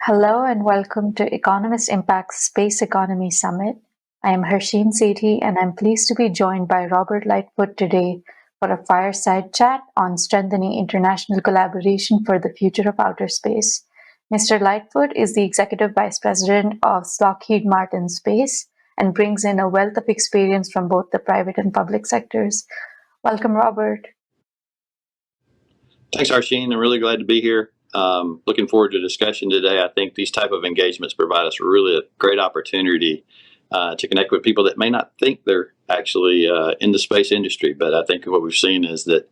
Hello and welcome to Economist Impact's Space Economy Summit. I am Harsheen Sethi and I'm pleased to be joined by Robert Lightfoot today for a fireside chat on strengthening international collaboration for the future of outer space. Mr. Lightfoot is the Executive Vice President of Lockheed Martin Space and brings in a wealth of experience from both the private and public sectors. Welcome, Robert. Thanks, Harsheen. I'm really glad to be here. Looking forward to discussion today. I think these type of engagements provide us really a great opportunity to connect with people that may not think they're actually in the space industry. But I think what we've seen is that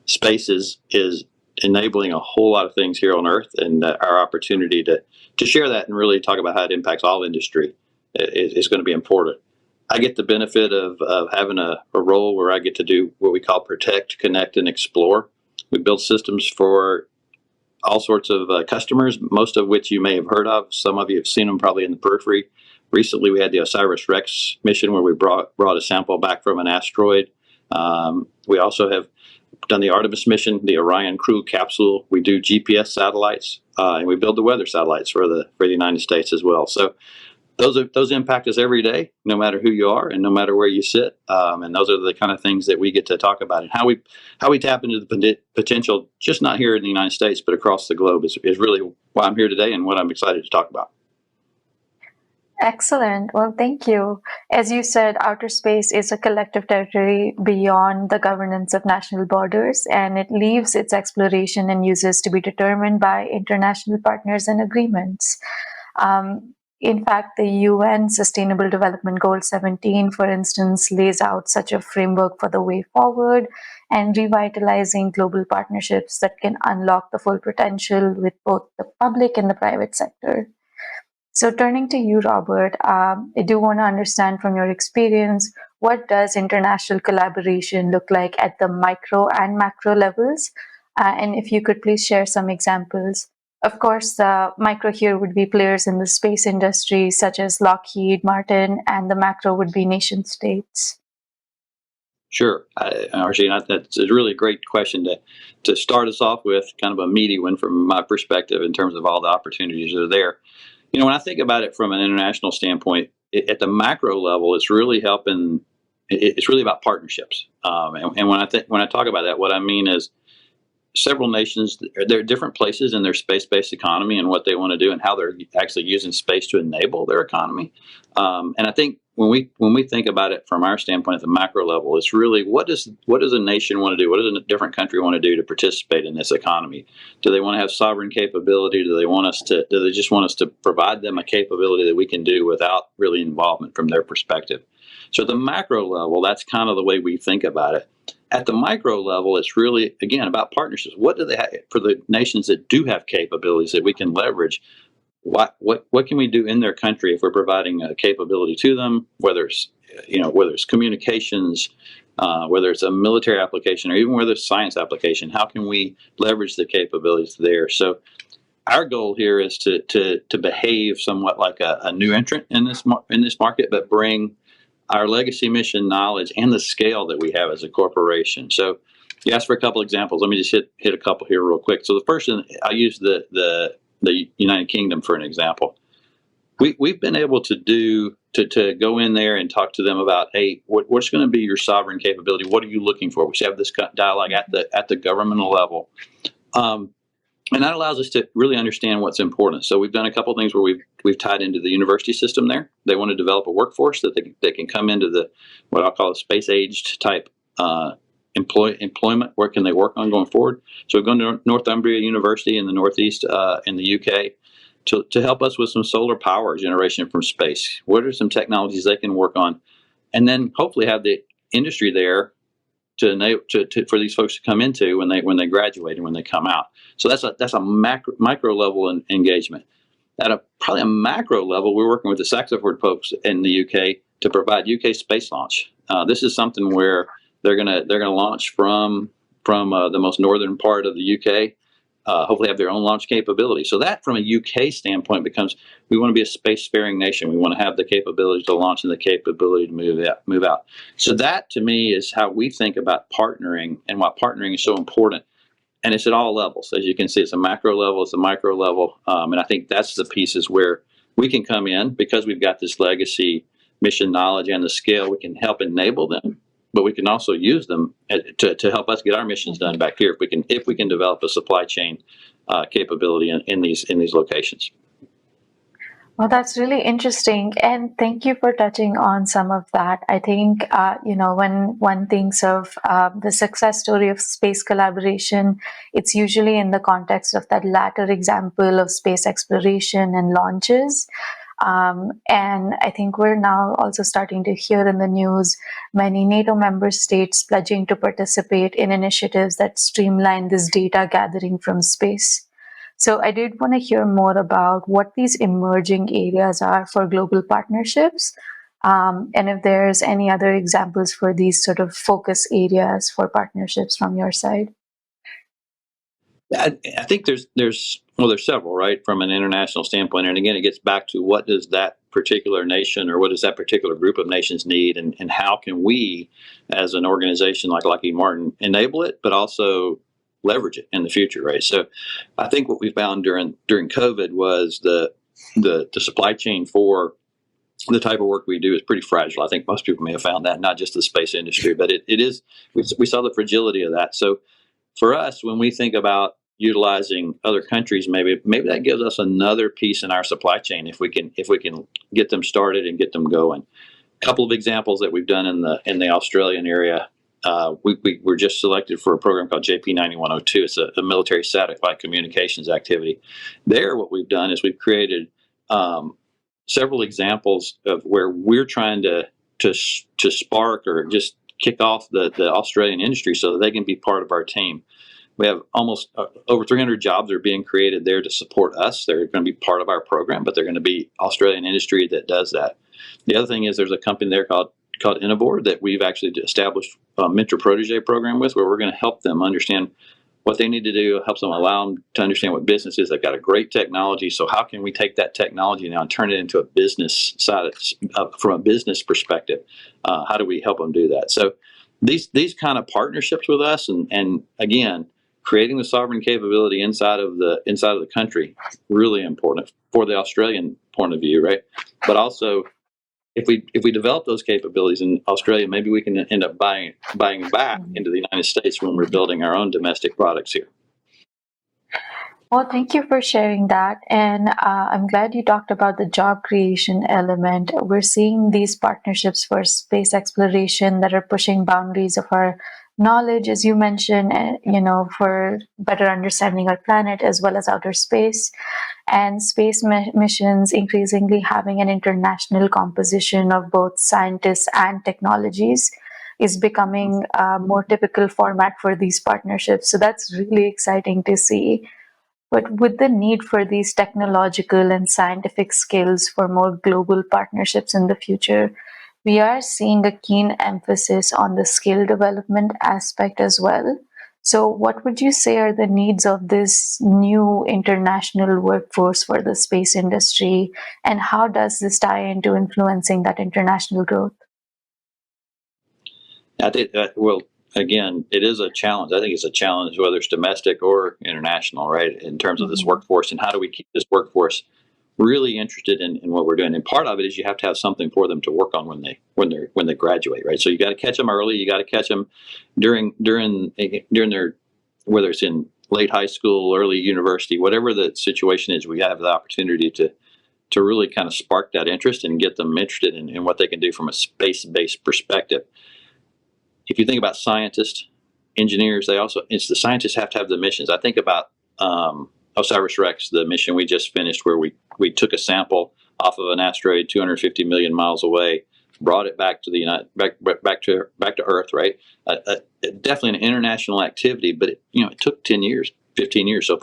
space is enabling a whole lot of things here on Earth, and our opportunity to share that and really talk about how it impacts all industry is going to be important. I get the benefit of having a role where I get to do what we call protect, connect, and explore. We build systems for all sorts of customers, most of which you may have heard of. Some of you have seen them probably in the periphery. Recently, we had the OSIRIS-REx mission where we brought a sample back from an asteroid. We also have done the Artemis mission, the Orion crew capsule. We do GPS satellites, and we build the weather satellites for the United States as well. So those impact us every day, no matter who you are and no matter where you sit. And those are the kind of things that we get to talk about, and how we tap into the potential, just not here in the United States, but across the globe is really why I'm here today and what I'm excited to talk about. Excellent. Well, thank you. As you said, outer space is a collective territory beyond the governance of national borders, and it leaves its exploration and uses to be determined by international partners and agreements. In fact, the UN Sustainable Development Goal 17, for instance, lays out such a framework for the way forward and revitalizing global partnerships that can unlock the full potential with both the public and the private sector. So turning to you, Robert, I do want to understand from your experience, what does international collaboration look like at the micro and macro levels? And if you could please share some examples. Of course, the micro here would be players in the space industry, such as Lockheed Martin, and the macro would be nation states. Sure. Harsheen, that's a really great question to start us off with, kind of a meaty one from my perspective in terms of all the opportunities that are there. You know, when I think about it from an international standpoint, at the macro level, it's really helping. It's really about partnerships. And when I talk about that, what I mean is several nations, there are different places in their space-based economy and what they want to do and how they're actually using space to enable their economy. And I think when we think about it from our standpoint at the macro level, it's really what does a nation want to do? What does a different country want to do to participate in this economy? Do they want to have sovereign capability? Do they just want us to provide them a capability that we can do without really involvement from their perspective? So at the macro level, that's kind of the way we think about it. At the micro level, it's really, again, about partnerships. What do they have for the nations that do have capabilities that we can leverage? What can we do in their country if we're providing a capability to them? Whether it's communications, whether it's a military application, or even whether it's science application, how can we leverage the capabilities there? So our goal here is to behave somewhat like a new entrant in this market, but bring our legacy mission knowledge and the scale that we have as a corporation. So you asked for a couple examples. Let me just hit a couple here real quick. So the first one, I use the United Kingdom for an example. We've been able to go in there and talk to them about, hey, what's going to be your sovereign capability? What are you looking for? We should have this dialogue at the governmental level. And that allows us to really understand what's important. So we've done a couple of things where we've tied into the university system there. They want to develop a workforce that they can come into the what I'll call a space-aged type employment. What can they work on going forward? So we've gone to Northumbria University in the Northeast in the UK to help us with some solar power generation from space. What are some technologies they can work on? And then hopefully have the industry there for these folks to come into when they graduate and when they come out. So that's a micro level engagement. At probably a macro level, we're working with the Saxford folks in the UK to provide UK space launch. This is something where they're gonna launch from the most northern part of the UK. Hopefully have their own launch capability. So that from a UK standpoint becomes, we want to be a spacefaring nation. We want to have the capability to launch and the capability to move out. So that to me is how we think about partnering and why partnering is so important. and it's at all levels. As you can see, it's a macro level, it's a micro level, and I think that's the pieces where we can come in because we've got this legacy mission knowledge and the scale. We can help enable them, but we can also use them to help us get our missions done back here. If we can develop a supply chain capability in these locations. Well, that's really interesting. And thank you for touching on some of that. I think, when one thinks of the success story of space collaboration, it's usually in the context of that latter example of space exploration and launches. And I think we're now also starting to hear in the news many NATO member states pledging to participate in initiatives that streamline this data gathering from space. So I did want to hear more about what these emerging areas are for global partnerships, and if there's any other examples for these sort of focus areas for partnerships from your side. I think there's several, right, from an international standpoint. And again, it gets back to what does that particular nation or what does that particular group of nations need, and how can we, as an organization like Lockheed Martin, enable it, but also leverage it in the future, right? So I think what we found during COVID was the supply chain for the type of work we do is pretty fragile. I think most people may have found that, not just the space industry, but it is. We saw the fragility of that. So for us, when we think about utilizing other countries, maybe that gives us another piece in our supply chain if we can get them started and get them going. A couple of examples that we've done in the Australian area. We were just selected for a program called JP9102. It's a military satellite communications activity. There, what we've done is we've created several examples of where we're trying to spark or just kick off the Australian industry so that they can be part of our team. We have almost over 300 jobs are being created there to support us. They're going to be part of our program, but they're going to be Australian industry that does that. The other thing is there's a company there called Innovor that we've actually established a mentor protege program with, where we're going to help them understand what they need to do, help them allow them to understand what business is. They've got a great technology, so how can we take that technology now and turn it into a business side from a business perspective? How do we help them do that? So these kind of partnerships with us, and again, creating the sovereign capability inside of the country, really important for the Australian point of view, right? But also, if we develop those capabilities in Australia, maybe we can end up buying back into the United States when we're building our own domestic products here. Well, thank you for sharing that. And I'm glad you talked about the job creation element. We're seeing these partnerships for space exploration that are pushing boundaries of our knowledge, as you mentioned, for better understanding our planet as well as outer space. And space missions increasingly having an international composition of both scientists and technologies is becoming a more typical format for these partnerships. So that's really exciting to see. But with the need for these technological and scientific skills for more global partnerships in the future, we are seeing a keen emphasis on the skill development aspect as well. So, what would you say are the needs of this new international workforce for the space industry, and how does this tie into influencing that international growth? I think again, it is a challenge. I think it's a challenge whether it's domestic or international, right? In terms of this workforce, and how do we keep this workforce really interested in what we're doing? And part of it is you have to have something for them to work on when they graduate, right? So you got to catch them early. You got to catch them during their, whether it's in late high school, early university, whatever the situation is. We have the opportunity to really kind of spark that interest and get them interested in what they can do from a space-based perspective. If you think about scientists, engineers, it's the scientists have to have the missions. I think about OSIRIS-REx, the mission we just finished, where we took a sample off of an asteroid 250 million miles away, brought it back to back to Earth, right? Definitely an international activity, but it took 10 years, 15 years. So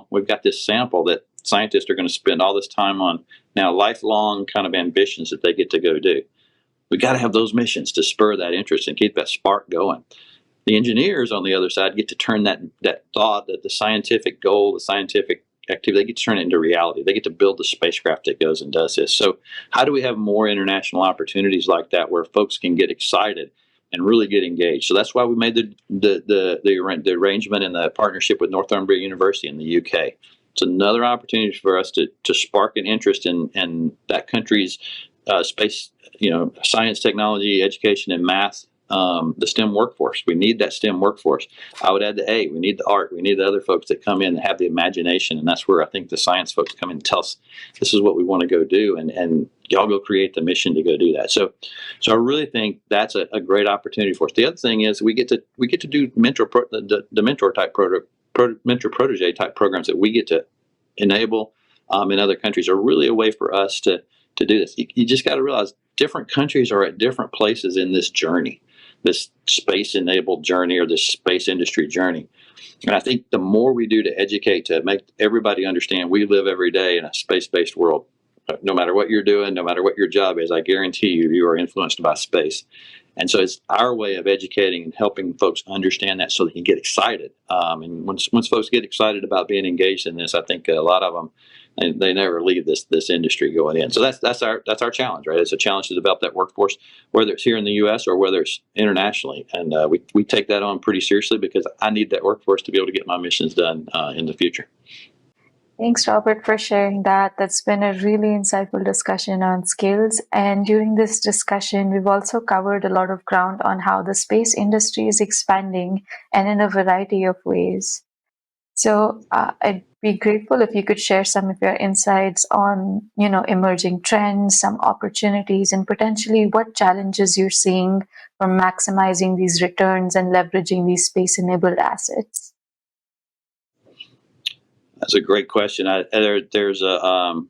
we've got this sample that scientists are going to spend all this time on now, lifelong kind of ambitions that they get to go do. We got to have those missions to spur that interest and keep that spark going. The engineers on the other side get to turn that thought, that the scientific goal, the scientific activity, they get to turn it into reality. They get to build the spacecraft that goes and does this. So how do we have more international opportunities like that where folks can get excited and really get engaged. So that's why we made the arrangement and the partnership with Northumbria University in the UK. It's another opportunity for us to spark an interest in that country's space, science, technology, education, and math, the STEM workforce. We need that STEM workforce. I would add the A. We need the art. We need the other folks that come in and have the imagination, and that's where I think the science folks come in and tell us this is what we want to go do, and y'all go create the mission to go do that. So I really think that's a great opportunity for us. The other thing is we get to do the mentor type mentor protege type programs that we get to enable in other countries are really a way for us to do this. You just got to realize different countries are at different places in this journey, this space-enabled journey or this space industry journey. And I think the more we do to educate, to make everybody understand we live every day in a space-based world. No matter what you're doing, no matter what your job is, I guarantee you are influenced by space. And so it's our way of educating and helping folks understand that so they can get excited. And once folks get excited about being engaged in this, I think a lot of them, they never leave this industry going in. So that's our challenge, right? It's a challenge to develop that workforce, whether it's here in the U.S. or whether it's internationally. And we take that on pretty seriously because I need that workforce to be able to get my missions done in the future. Thanks, Robert, for sharing that. That's been a really insightful discussion on skills. And during this discussion, we've also covered a lot of ground on how the space industry is expanding and in a variety of ways. So I'd be grateful if you could share some of your insights on, emerging trends, some opportunities, and potentially what challenges you're seeing for maximizing these returns and leveraging these space-enabled assets. That's a great question. There's a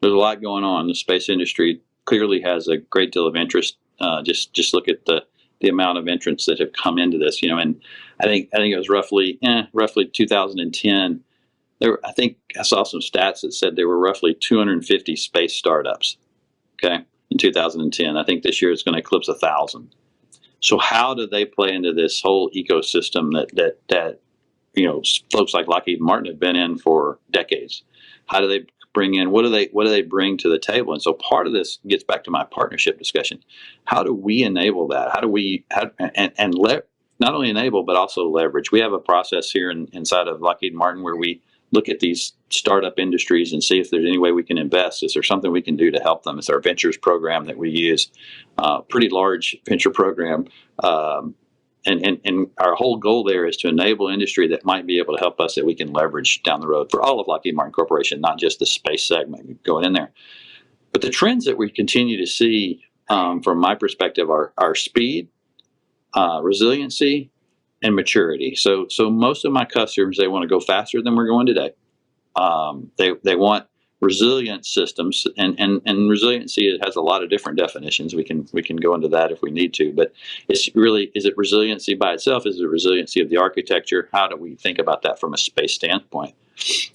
lot going on. The space industry clearly has a great deal of interest. Just look at the amount of entrants that have come into this. And I think it was roughly 2010. I think I saw some stats that said there were roughly 250 space startups. Okay, in 2010. I think this year it's going to eclipse 1,000. So how do they play into this whole ecosystem that folks like Lockheed Martin have been in for decades? How do they bring in? What do they bring to the table? And so part of this gets back to my partnership discussion. How do we enable that? How do we not only enable but also leverage? We have a process here inside of Lockheed Martin where we look at these startup industries and see if there's any way we can invest. Is there something we can do to help them? It's our ventures program that we use, pretty large venture program. And our whole goal there is to enable industry that might be able to help us that we can leverage down the road for all of Lockheed Martin Corporation, not just the space segment going in there. But the trends that we continue to see from my perspective are speed, resiliency, and maturity. So most of my customers, they want to go faster than we're going today. They want resilient systems, and resiliency, it has a lot of different definitions. We can go into that if we need to, but it's really, is it resiliency by itself? Is it resiliency of the architecture? How do we think about that from a space standpoint?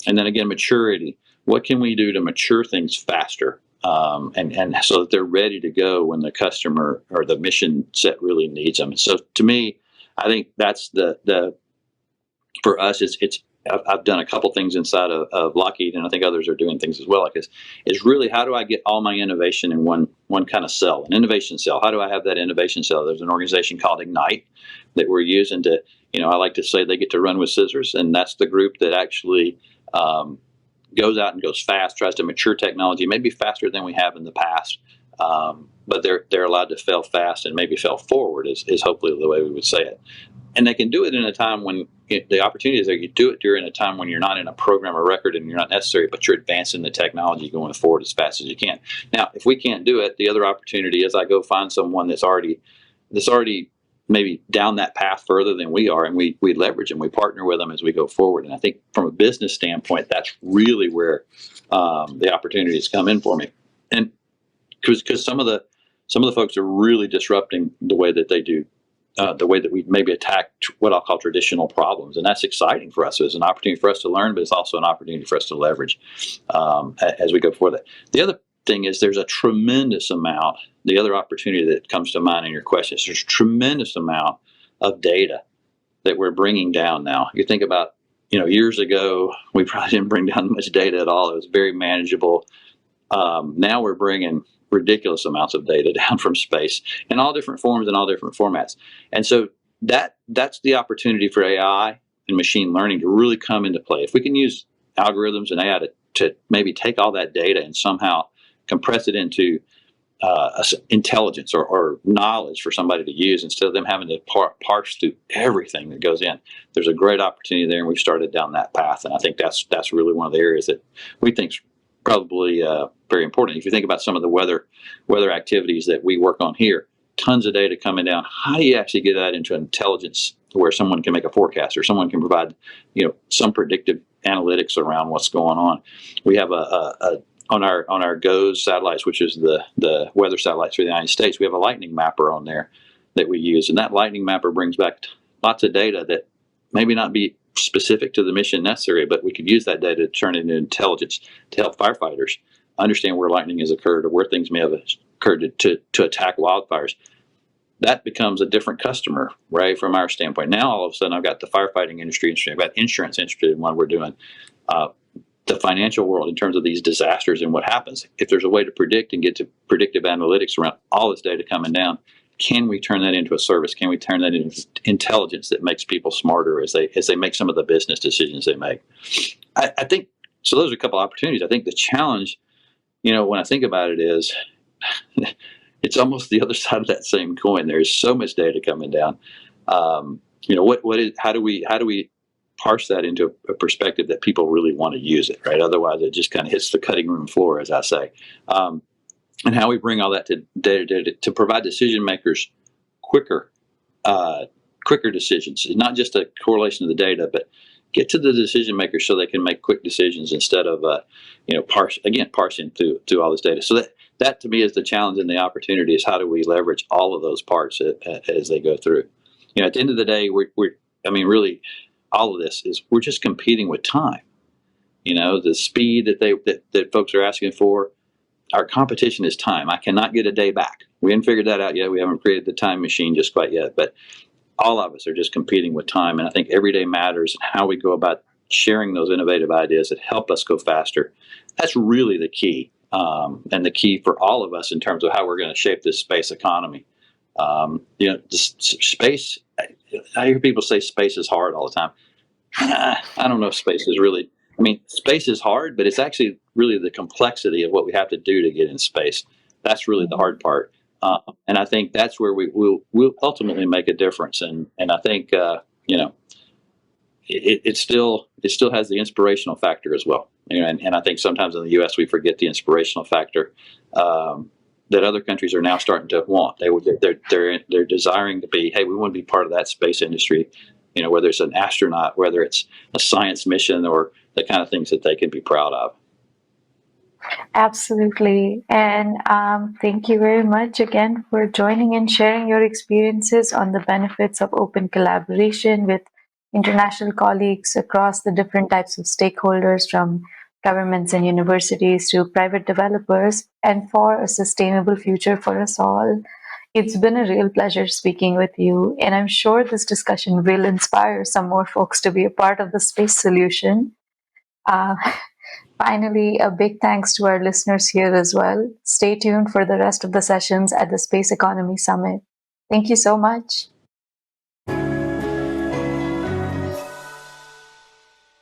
And then again, maturity. What can we do to mature things faster? And so that they're ready to go when the customer or the mission set really needs them. So to me, I think that's for us, I've done a couple things inside of Lockheed, and I think others are doing things as well like this, is really how do I get all my innovation in one kind of cell, an innovation cell? How do I have that innovation cell? There's an organization called Ignite that we're using to, I like to say they get to run with scissors, and that's the group that actually goes out and goes fast, tries to mature technology, maybe faster than we have in the past, but they're allowed to fail fast and maybe fail forward is hopefully the way we would say it. And they can do it in a time when the opportunity is there. You do it during a time when you're not in a program or record and you're not necessary, but you're advancing the technology going forward as fast as you can. Now, if we can't do it, the other opportunity is I go find someone that's already maybe down that path further than we are, and we leverage them, we partner with them as we go forward. And I think from a business standpoint, that's really where the opportunities come in for me. And because some of the folks are really disrupting the way that they do. The way that we maybe attack what I'll call traditional problems. And that's exciting for us. It's an opportunity for us to learn, but it's also an opportunity for us to leverage as we go forward. The other thing is there's a tremendous amount, the other opportunity that comes to mind in your questions, there's a tremendous amount of data that we're bringing down now. You think about, years ago, we probably didn't bring down much data at all. It was very manageable. Now we're bringing ridiculous amounts of data down from space in all different forms and all different formats. And so that's the opportunity for AI and machine learning to really come into play. If we can use algorithms and AI to maybe take all that data and somehow compress it into intelligence or knowledge for somebody to use instead of them having to parse through everything that goes in. There's a great opportunity there, and we've started down that path. And I think that's really one of the areas that we think is probably very important. If you think about some of the weather activities that we work on here, tons of data coming down. How do you actually get that into intelligence where someone can make a forecast or someone can provide, some predictive analytics around what's going on? We have on our GOES satellites, which is the weather satellites for the United States, we have a lightning mapper on there that we use, and that lightning mapper brings back lots of data that maybe not be specific to the mission necessary, but we could use that data to turn it into intelligence to help firefighters understand where lightning has occurred or where things may have occurred to attack wildfires. That becomes a different customer, right, from our standpoint. Now, all of a sudden, I've got the firefighting industry interested. I've got insurance interested in what we're doing. The financial world in terms of these disasters and what happens. If there's a way to predict and get to predictive analytics around all this data coming down, can we turn that into a service? Can we turn that into intelligence that makes people smarter as they make some of the business decisions they make? I think, so those are a couple of opportunities. I think the challenge, when I think about it is, it's almost the other side of that same coin. There's so much data coming down. How do we parse that into a perspective that people really want to use it, right? Otherwise, it just kind of hits the cutting room floor, as I say. And how we bring all that to data to provide decision makers quicker decisions. It's not just a correlation of the data, but get to the decision makers so they can make quick decisions instead of parsing through all this data. So that to me is the challenge and the opportunity is how do we leverage all of those parts as they go through. At the end of the day, really, all of this is we're just competing with time. The speed that folks are asking for. Our competition is time. I cannot get a day back. We haven't figured that out yet. We haven't created the time machine just quite yet. But all of us are just competing with time. And I think every day matters and how we go about sharing those innovative ideas that help us go faster. That's really the key. And the key for all of us in terms of how we're going to shape this space economy. Space, I hear people say space is hard all the time. I don't know if space is really, space is hard, but it's actually really the complexity of what we have to do to get in space. That's really the hard part. And I think that's where we'll ultimately make a difference. And I think, it still has the inspirational factor as well. And I think sometimes in the U.S. we forget the inspirational factor that other countries are now starting to want. They're desiring to be, hey, we want to be part of that space industry. Whether it's an astronaut, whether it's a science mission, or the kind of things that they can be proud of. Absolutely. And thank you very much again for joining and sharing your experiences on the benefits of open collaboration with international colleagues across the different types of stakeholders, from governments and universities to private developers, and for a sustainable future for us all. It's been a real pleasure speaking with you, and I'm sure this discussion will inspire some more folks to be a part of the space solution. Uh, Finally, a big thanks to our listeners here as well. Stay tuned for the rest of the sessions at the Space Economy Summit. Thank you so much.